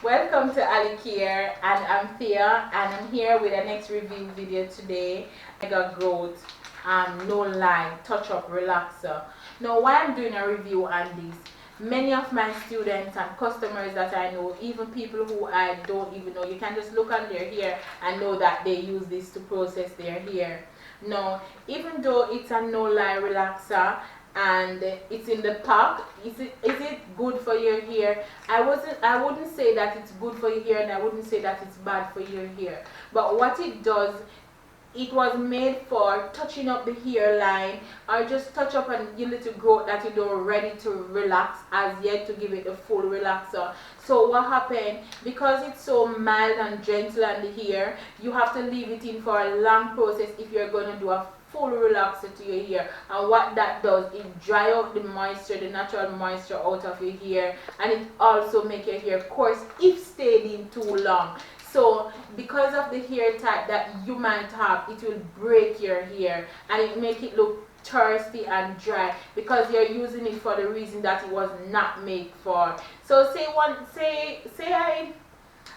Welcome to Alikare, and I'm Thea, and I'm here with the next review video today. Megga Growth No Lie Touch-Up Relaxer. Now, why I'm doing a review on this, many of my students and customers that I know, even people who I don't even know, you can just look on their hair and know that they use this to process their hair. Now, even though it's a no-lie relaxer, and it's in the pack, is it good for your hair? I wouldn't say that it's good for your hair, and I wouldn't say that it's bad for your hair. But what it does, it was made for touching up the hairline, or just touch up on your little growth that you don't ready to relax as yet, to give it a full relaxer. So what happened, because it's so mild and gentle on the hair, you have to leave it in for a long process if you're going to do a full relaxer to your hair. And what that does, it dry out the moisture, the natural moisture out of your hair, and it also make your hair coarse if stayed in too long. So because of the hair type that you might have, it will break your hair and it make it look thirsty and dry, because you're using it for the reason that it was not made for. So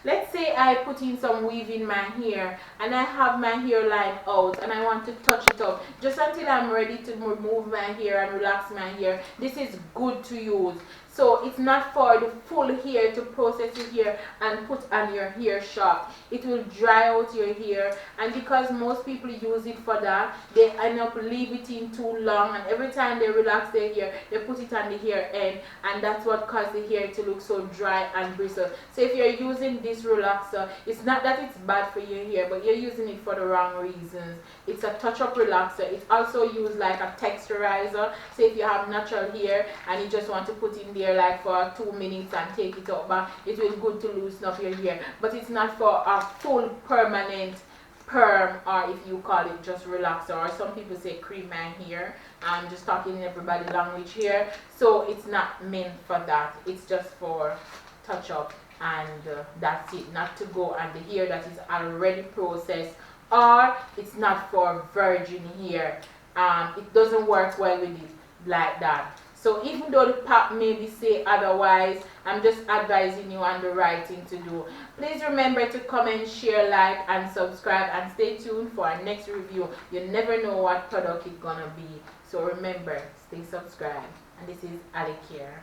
let's say I put in some weave in my hair and I have my hairline out and I want to touch it up just until I'm ready to remove my hair and relax my hair. This is good to use. So it's not for the full hair to process your hair and put on your hair shaft. It will dry out your hair, and because most people use it for that, they end up leave it in too long, and every time they relax their hair, they put it on the hair end, and that's what causes the hair to look so dry and bristle. So if you're using this relaxer, it's not that it's bad for your hair, but you're using it for the wrong reasons. It's a touch-up relaxer. It's also used like a texturizer. So if you have natural hair and you just want to put in there like for 2 minutes and take it out, but it will good to loosen up your hair. But it's not for a full permanent perm, or if you call it just relaxer, or some people say cream my hair. I'm just talking in everybody language here. So it's not meant for that. It's just for touch up, and that's it. Not to go on the hair that is already processed, or it's not for virgin hair. It doesn't work well with it like that. So even though the pack maybe say otherwise, I'm just advising you on the right thing to do. Please remember to comment, share, like, and subscribe, and stay tuned for our next review. You never know what product it's gonna be. So remember, stay subscribed. And this is Alikare.